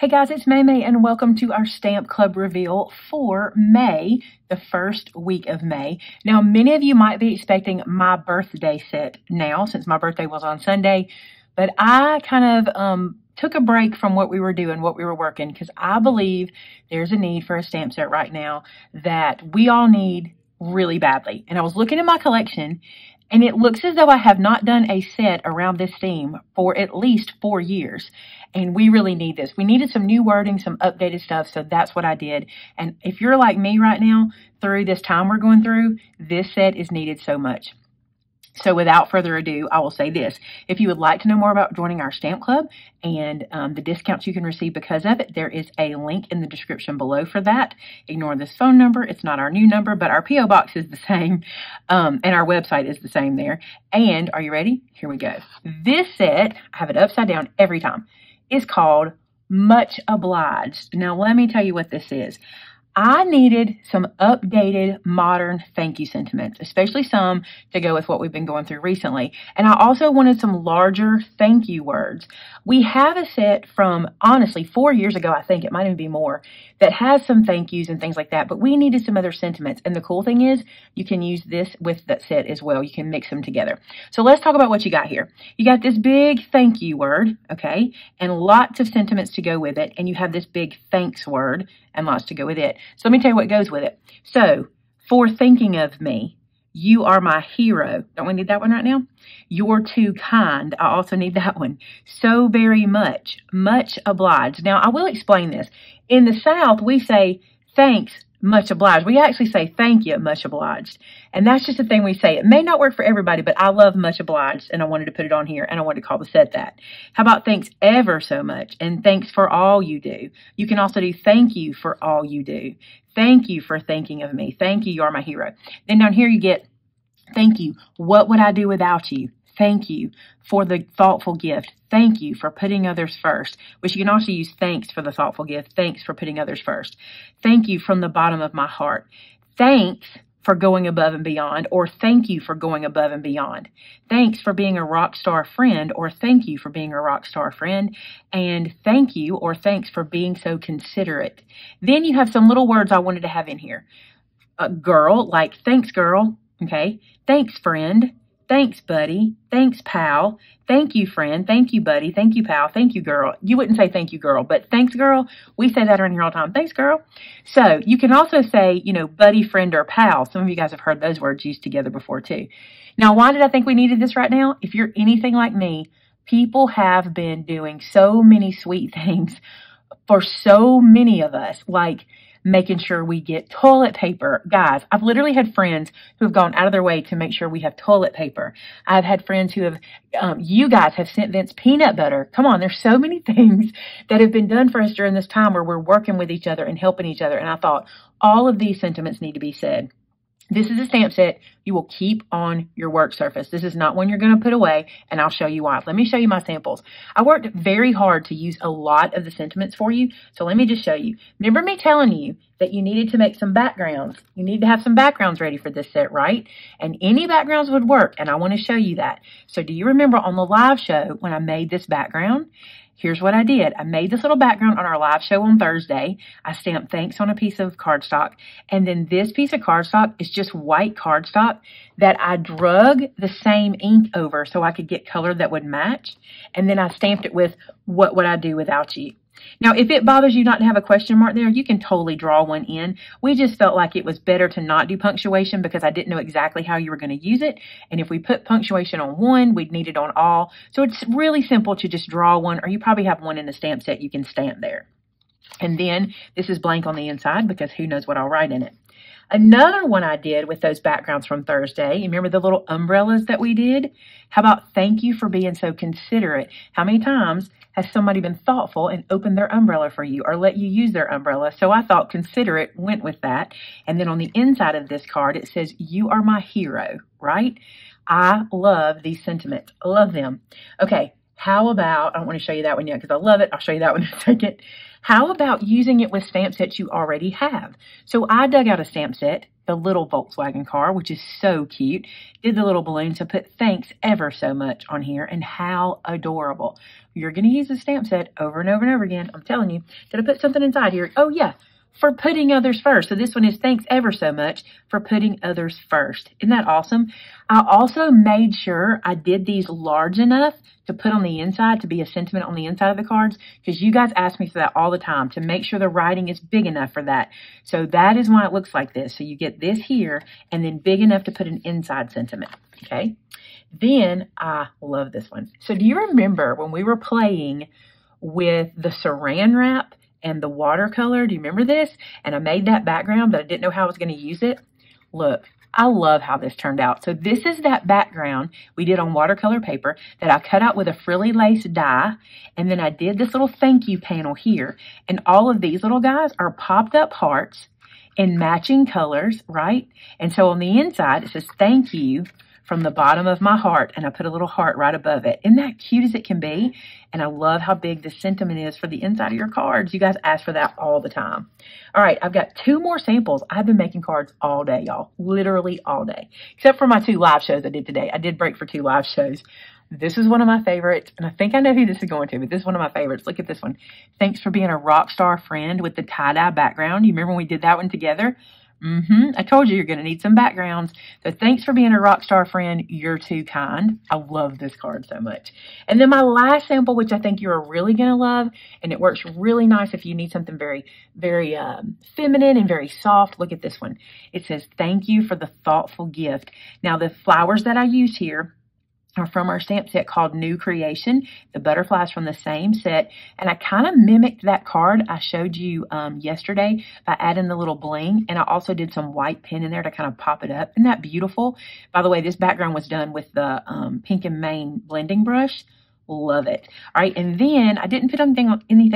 Hey guys, it's Maymay and welcome to our Stamp Club reveal for May, the first week of May. Now, many of you might be expecting my birthday set now since my birthday was on Sunday, but I kind of took a break from what we were doing, what we were working, because I believe there's a need for a stamp set right now that we all need really badly. And I was looking at my collection and it looks as though I have not done a set around this theme for at least 4 years. And we really need this. We needed some new wording, some updated stuff. So that's what I did. And if you're like me right now, through this time we're going through, this set is needed so much. So without further ado, I will say this. If you would like to know more about joining our stamp club and the discounts you can receive because of it, there is a link in the description below for that. Ignore this phone number. It's not our new number, but our P.O. box is the same. And our website is the same there. And are you ready? Here we go. This set, I have it upside down every time, is called Much Obliged. Now, let me tell you what this is. I needed some updated, modern thank you sentiments, especially some to go with what we've been going through recently. And I also wanted some larger thank you words. We have a set from, honestly, 4 years ago, I think it might even be more, that has some thank yous and things like that, but we needed some other sentiments. And the cool thing is you can use this with that set as well. You can mix them together. So let's talk about what you got here. You got this big thank you word, okay, and lots of sentiments to go with it. And you have this big thanks word and lots to go with it. So let me tell you what goes with it. So, for thinking of me, you are my hero. Don't we need that one right now? You're too kind. I also need that one. So very much. Much obliged. Now, I will explain this. In the South, we say thanks, much obliged. We actually say thank you, much obliged. And that's just the thing we say. It may not work for everybody, but I love much obliged, and I wanted to put it on here, and I wanted to call the set that. How about thanks ever so much, and thanks for all you do? You can also do thank you for all you do. Thank you for thinking of me. Thank you, you are my hero. Then down here you get thank you. What would I do without you? Thank you for the thoughtful gift. Thank you for putting others first, which you can also use thanks for the thoughtful gift. Thanks for putting others first. Thank you from the bottom of my heart. Thanks for going above and beyond, or thank you for going above and beyond. Thanks for being a rock star friend, or thank you for being a rock star friend. And thank you, or thanks for being so considerate. Then you have some little words I wanted to have in here. Girl, like thanks girl, okay? Thanks friend. Thanks, buddy. Thanks, pal. Thank you, friend. Thank you, buddy. Thank you, pal. Thank you, girl. You wouldn't say thank you, girl, but thanks, girl. We say that around here all the time. Thanks, girl. So you can also say, you know, buddy, friend, or pal. Some of you guys have heard those words used together before too. Now, why did I think we needed this right now? If you're anything like me, people have been doing so many sweet things for so many of us, like making sure we get toilet paper. Guys, I've literally had friends who have gone out of their way to make sure we have toilet paper. I've had friends who have, you guys have sent Vince peanut butter. Come on, there's so many things that have been done for us during this time where we're working with each other and helping each other. And I thought all of these sentiments need to be said. This is a stamp set you will keep on your work surface. This is not one you're going to put away, and I'll show you why. Let me show you my samples. I worked very hard to use a lot of the sentiments for you, so let me just show you. Remember me telling you that you needed to make some backgrounds. You need to have some backgrounds ready for this set, right? And any backgrounds would work, and I want to show you that. So do you remember on the live show when I made this background? Here's what I did. I made this little background on our live show on Thursday. I stamped thanks on a piece of cardstock. And then this piece of cardstock is just white cardstock that I drug the same ink over so I could get color that would match. And then I stamped it with what would I do without you. Now, if it bothers you not to have a question mark there, you can totally draw one in. We just felt like it was better to not do punctuation because I didn't know exactly how you were going to use it. And if we put punctuation on one, we'd need it on all. So it's really simple to just draw one, or you probably have one in the stamp set you can stamp there. And then this is blank on the inside because who knows what I'll write in it. Another one I did with those backgrounds from Thursday, you remember the little umbrellas that we did? How about thank you for being so considerate? How many times has somebody been thoughtful and opened their umbrella for you or let you use their umbrella? So I thought considerate went with that. And then on the inside of this card, it says, you are my hero, right? I love these sentiments. I love them. Okay. How about, I don't want to show you that one yet because I love it. I'll show you that one in a second. How about using it with stamp sets you already have? So I dug out a stamp set, the little Volkswagen car, which is so cute. Did the little balloon, so put thanks ever so much on here, and how adorable. You're going to use the stamp set over and over and over again. I'm telling you. Did I put something inside here? Oh, yeah. For putting others first. So this one is thanks ever so much for putting others first. Isn't that awesome? I also made sure I did these large enough to put on the inside, to be a sentiment on the inside of the cards, because you guys ask me for that all the time, to make sure the writing is big enough for that. So that is why it looks like this. So you get this here and then big enough to put an inside sentiment. Okay. Then I love this one. So do you remember when we were playing with the saran wrap and the watercolor? Do you remember this? And I made that background, but I didn't know how I was going to use it. Look, I love how this turned out. So this is that background we did on watercolor paper that I cut out with a frilly lace die. And then I did this little thank you panel here. And all of these little guys are popped up hearts in matching colors, right? And so on the inside, it says thank you from the bottom of my heart, and I put a little heart right above it. Isn't that cute as it can be? And I love how big the sentiment is for the inside of your cards. You guys ask for that all the time. All right, I've got 2 more samples. I've been making cards all day, y'all. Literally all day. Except for my 2 live shows I did today. I did break for 2 live shows. This is one of my favorites, and I think I know who this is going to, but this is one of my favorites. Look at this one. Thanks for being a rock star friend with the tie-dye background. You remember when we did that one together? I told you you're going to need some backgrounds. So thanks for being a rock star friend. You're too kind. I love this card so much. And then my last sample, which I think you're really going to love, and it works really nice if you need something very, very feminine and very soft. Look at this one. It says, thank you for the thoughtful gift. Now, the flowers that I used here are from our stamp set called New Creation. The butterflies from the same set. And I kind of mimicked that card I showed you yesterday by adding the little bling. And I also did some white pen in there to kind of pop it up. Isn't that beautiful? By the way, this background was done with the Pink and Maine blending brush. Love it. All right, and then I didn't put anything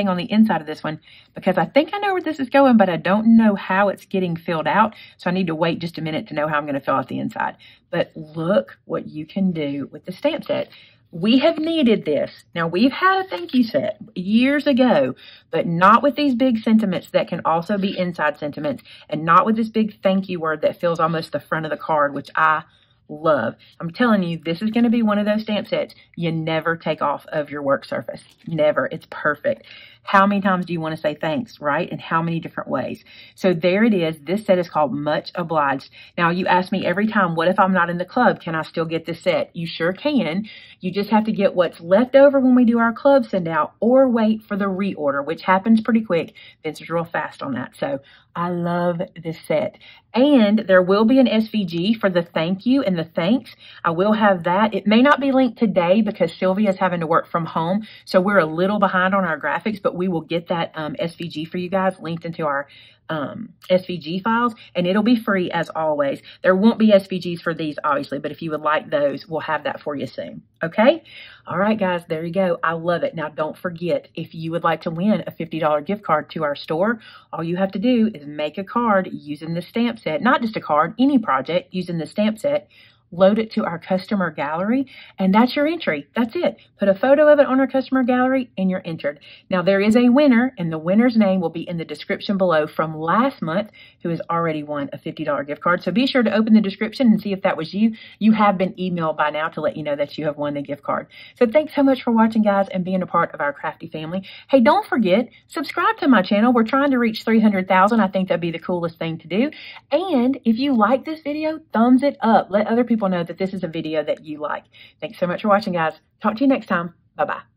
on the inside of this one because I think I know where this is going, but I don't know how it's getting filled out. So I need to wait just a minute to know how I'm going to fill out the inside. But look what you can do with the stamp set. We have needed this. Now, we've had a thank you set years ago, but not with these big sentiments that can also be inside sentiments, and not with this big thank you word that fills almost the front of the card, which I love. I'm telling you, this is going to be one of those stamp sets you never take off of your work surface. Never. It's perfect. How many times do you want to say thanks, right? And how many different ways? So there it is. This set is called Much Obliged. Now, you ask me every time, what if I'm not in the club? Can I still get this set? You sure can. You just have to get what's left over when we do our club send out, or wait for the reorder, which happens pretty quick. Vince is real fast on that. So I love this set. And there will be an SVG for the thank you and the thanks. I will have that. It may not be linked today because Sylvia is having to work from home. So we're a little behind on our graphics, but we will get that SVG for you guys linked into our SVG files, and it'll be free as always. There won't be SVGs for these, obviously, but if you would like those, we'll have that for you soon. Okay? All right, guys, there you go. I love it. Now, don't forget, if you would like to win a $50 gift card to our store, all you have to do is make a card using the stamp set. Not just a card, any project using the stamp set. Load it to our customer gallery, and that's your entry. That's it. Put a photo of it on our customer gallery, and you're entered. Now, there is a winner, and the winner's name will be in the description below from last month, who has already won a $50 gift card. So be sure to open the description and see if that was you. You have been emailed by now to let you know that you have won the gift card. So thanks so much for watching, guys, and being a part of our crafty family. Hey, don't forget, subscribe to my channel. We're trying to reach 300,000. I think that'd be the coolest thing to do. And if you like this video, thumbs it up. Let other people know that this is a video that you like. Thanks so much for watching, guys. Talk to you next time. Bye-bye.